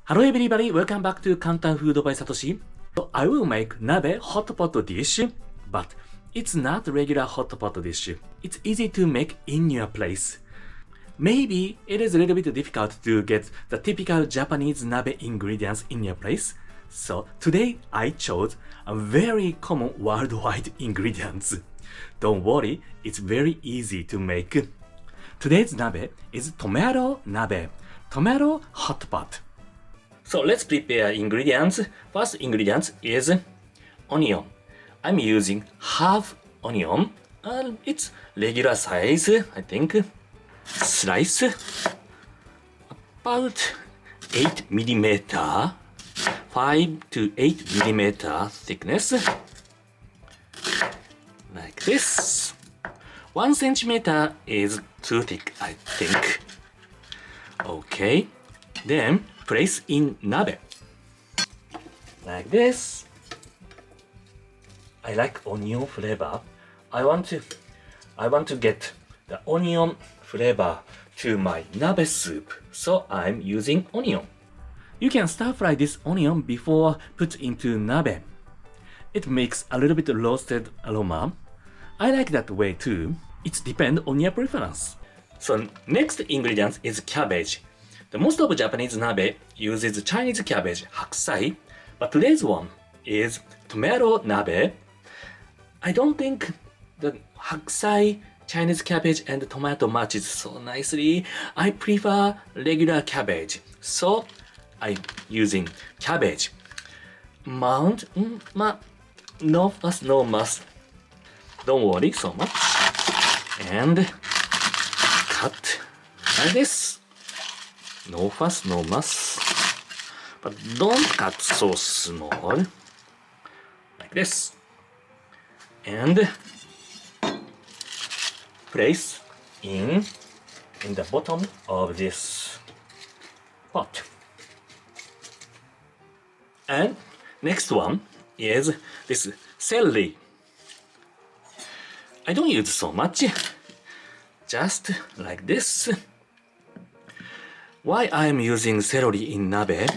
Hello everybody, welcome back to Kantan Food by Satoshi. So I will make nabe hot pot dish, but it's not regular hot pot dish. It's easy to make in your place. Maybe it is a little bit difficult to get the typical Japanese nabe ingredients in your place. So today I chose a very common worldwide ingredients. Don't worry, it's very easy to make. Today's nabe is tomato nabe, tomato hot pot. So let's prepare ingredients. First ingredient is onion. I'm using half onion. It's regular size, I think. Slice about 8 millimeter, 5 to 8 millimeter thickness, like this. 1 centimeter is too thick, I think. Okay, then place in nabe, like this. I like onion flavor. I want to get the onion flavor to my nabe soup, so I'm using onion. You can stir fry this onion before put into nabe. It makes a little bit roasted aroma. I like that way too. It depends on your preference. So next ingredient is cabbage. The most of Japanese nabe uses Chinese cabbage, hakusai, but today's one is tomato nabe. I don't think the hakusai, Chinese cabbage and tomato matches so nicely. I prefer regular cabbage, so I'm using cabbage. No fuss, no muss. Don't worry so much. And cut like this. No fuss, no muss. But don't cut so small. Like this. And place in the bottom of this pot. And next one is this celery. I don't use so much. Just like this. Why I am using celery in nabe?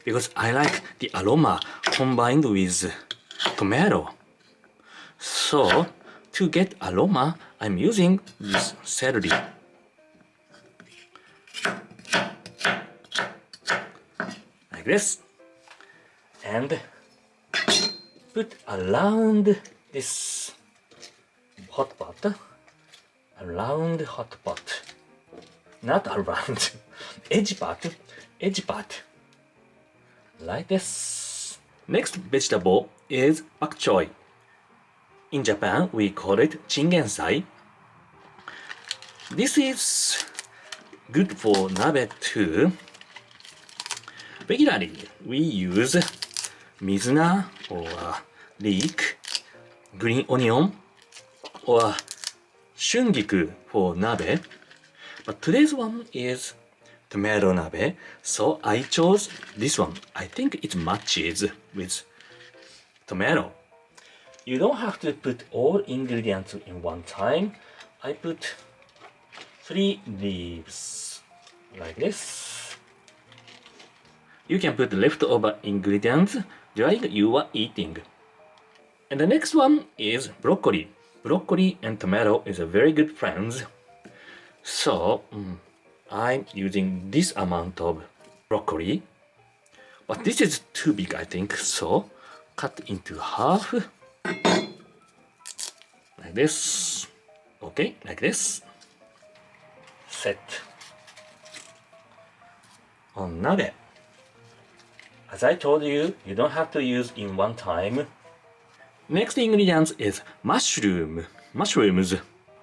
Because I like the aroma combined with tomato. So to get aroma, I'm using this celery. Like this. And put around this hot pot. Around hot pot. Not around. Edge part. Like this. Next vegetable is pak choy. In Japan, we call it chingensai. This is good for nabe too. Regularly, we use mizuna or leek, green onion, or shungiku for nabe. But today's one is tomato nabe, so I chose this one. I think it matches with tomato. You don't have to put all ingredients in one time. I put 3 leaves, like this. You can put leftover ingredients during you are eating. And the next one is broccoli. Broccoli and tomato is a very good friends. So I'm using this amount of broccoli, but this is too big, I think, so cut into half, like this. Okay, like this. Set on nabe. As I told you, you don't have to use in one time. Next ingredient is mushrooms.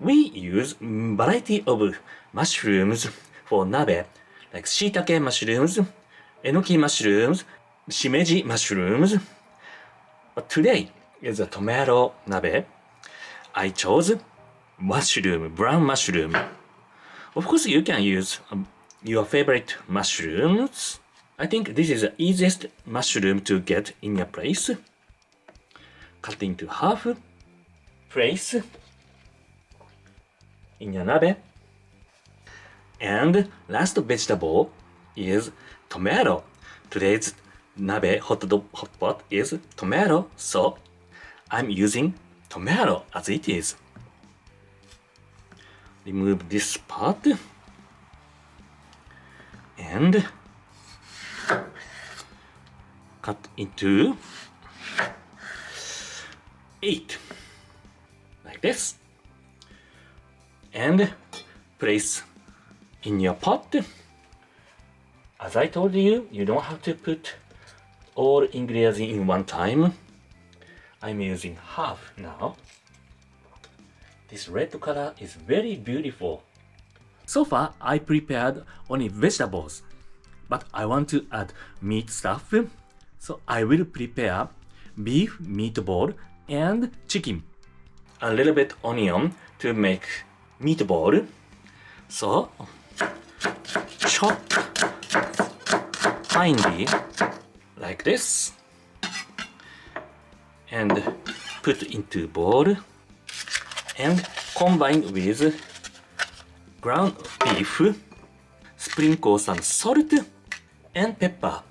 We use variety of mushrooms for nabe, like shiitake mushrooms, enoki mushrooms, shimeji mushrooms. But today is a tomato nabe. I chose brown mushroom. Of course, you can use your favorite mushrooms. I think this is the easiest mushroom to get in your place. Cut into half. Place in your nabe. And last vegetable is tomato. today's nabe hot pot is tomato, so I'm using tomato as it is. Remove this part and cut into 8 like this and place in your pot. As I told you, you don't have to put all ingredients in one time. I'm using half now. This red color is very beautiful. So far, I prepared only vegetables, but I want to add meat stuff, so I will prepare beef meatball and chicken. A little bit onion to make meatball. So chop finely like this and put into bowl and combine with ground beef. Sprinkle some salt and pepper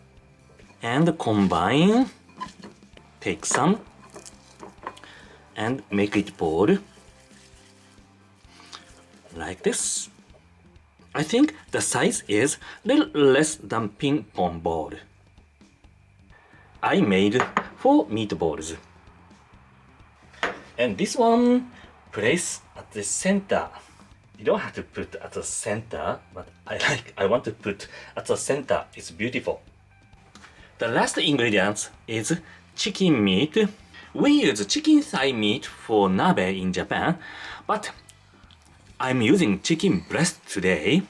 and combine. Take some and make it ball like this. I think the size is little less than ping pong ball. I made 4 meatballs. And this one, place at the center. You don't have to put at the center, but I want to put at the center. It's beautiful. The last ingredient is chicken meat. We use chicken thigh meat for nabe in Japan, but I'm using chicken breast today.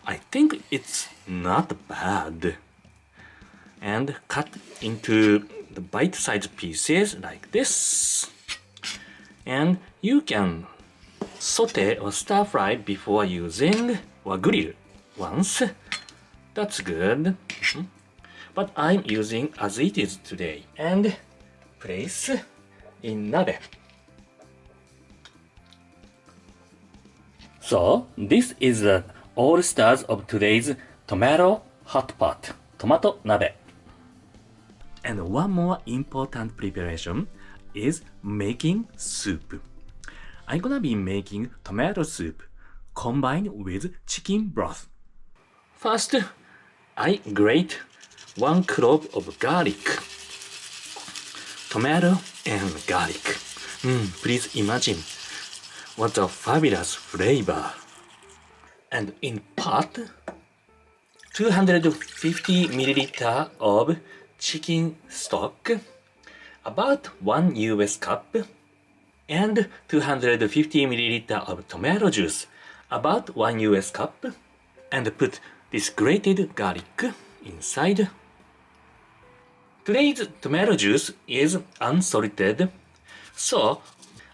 I think it's not bad. And cut into the bite-sized pieces like this. And you can saute or stir fry before using or grill once. That's good. But I'm using as it is today. And place in nabe. So this is the all stars of today's tomato hot pot, tomato nabe. And one more important preparation is making soup. I'm gonna be making tomato soup combined with chicken broth. First, I grate 1 clove of garlic. Tomato and garlic. Please imagine what a fabulous flavor. And in pot, 250 milliliter of chicken stock, about 1 US cup, and 250 milliliter of tomato juice, about 1 US cup, and put this grated garlic inside. Today's tomato juice is unsalted, so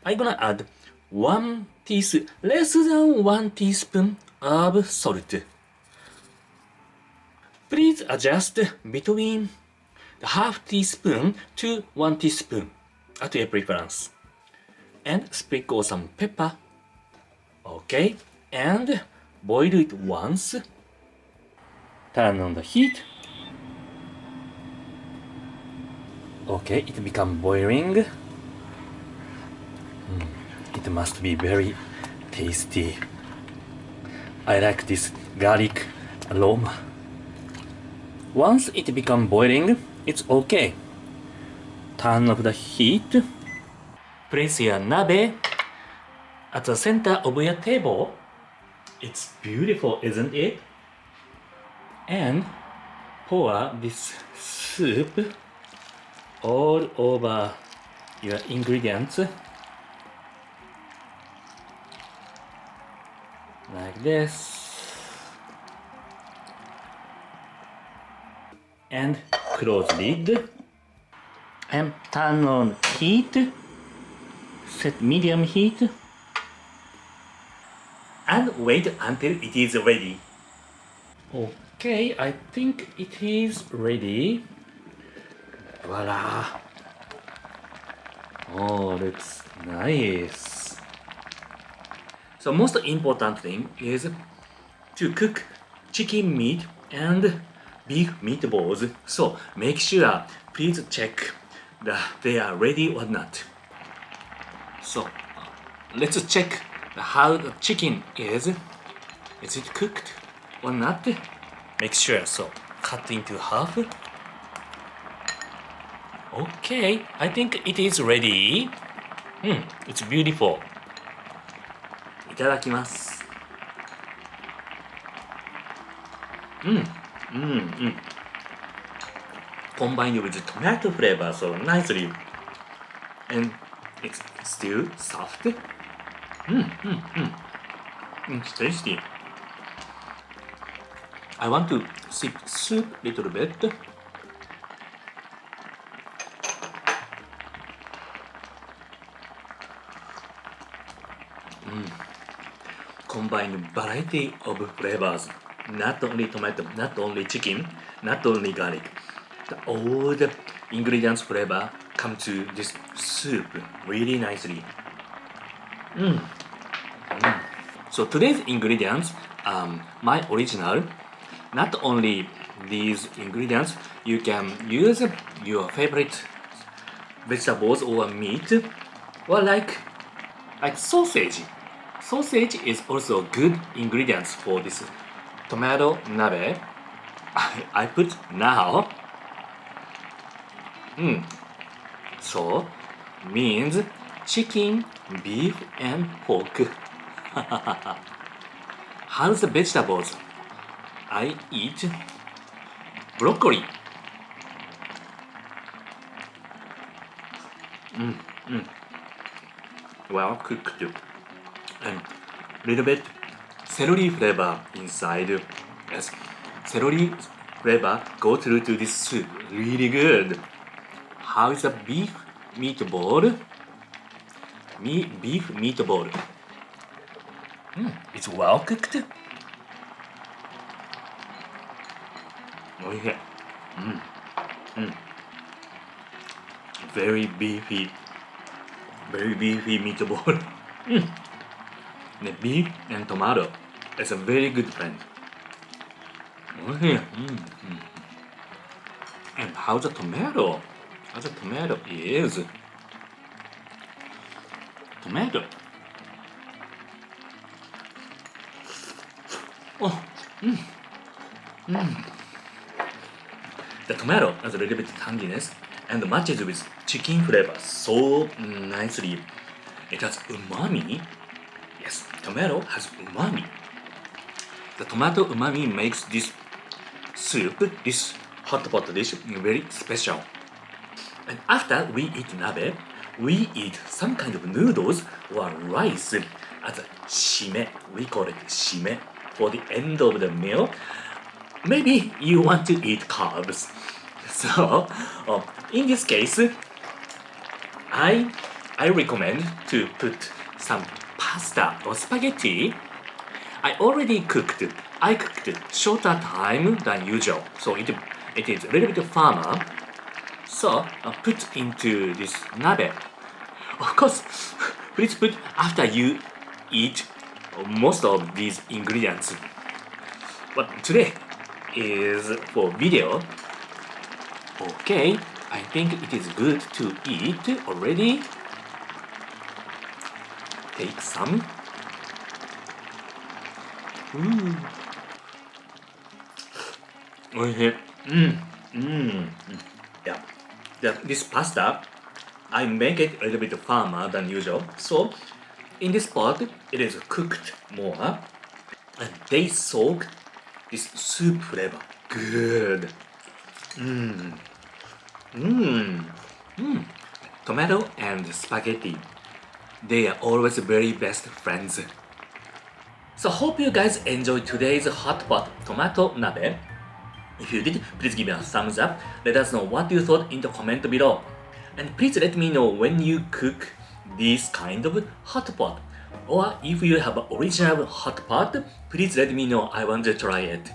I'm gonna add less than 1 teaspoon of salt. Please adjust between half teaspoon to 1 teaspoon at your preference. And sprinkle some pepper. Okay, and boil it once. Turn on the heat. Okay, it become boiling. It must be very tasty. I like this garlic aroma. Once it become boiling, it's okay. Turn off the heat. Place your nabe at the center of your table. It's beautiful, isn't it? And pour this soup all over your ingredients. Like this. And close lid. And turn on heat. Set medium heat. And wait until it is ready. Okay, I think it is ready. Voila! Oh, looks nice. So most important thing is to cook chicken meat and beef meatballs. So make sure, please check that they are ready or not. So let's check how the chicken is. Is it cooked or not? Make sure. So cut into half. Okay, I think it is ready. It's beautiful. いただきます。Combined with tomato flavor so nicely, and it's still soft. It's tasty. I want to sip soup little bit. Combine variety of flavors. Not only tomato, not only chicken, not only garlic. All the ingredients flavor come to this soup really nicely. So today's ingredients, my original. Not only these ingredients, you can use your favorite vegetables or meat, or like sausage. Sausage is also good ingredients for this tomato nabe. I put now. So means chicken, beef, and pork. How's the vegetables? I eat broccoli. Well cooked. And little bit celery flavor inside. Yes, celery flavor go through to this soup. Really good. How is the beef meatball? Beef meatball. It's well cooked. Oh yeah. Very beefy meatball. The beef and tomato is a very good friend. Oh yeah. And how the tomato? How the tomato is? Tomato. The tomato has a little bit tanginess and matches with chicken flavor so nicely. It has umami. Yes, tomato has umami. The tomato umami makes this soup, this hot pot dish, very special. And after we eat nabe, we eat some kind of noodles or rice as a shime. We call it shime for the end of the meal. Maybe you want to eat carbs. So, in this case, I recommend to put some pasta or spaghetti. I cooked shorter time than usual, so it is a little bit firmer. So put into this nabe. Of course, please put after you eat most of these ingredients. But today is for video. Okay, I think it is good to eat already. Take some. Yeah. This pasta, I make it a little bit firmer than usual. So in this pot, it is cooked more, and they soak this soup flavor. Good. Tomato and spaghetti, they are always very best friends. So hope you guys enjoyed today's hot pot tomato nabe. If you did, please give me a thumbs up. Let us know what you thought in the comment below. And please let me know when you cook this kind of hot pot. Or if you have an original hot pot, please let me know. I want to try it.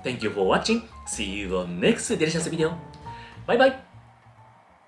Thank you for watching. See you on next delicious video. Bye bye.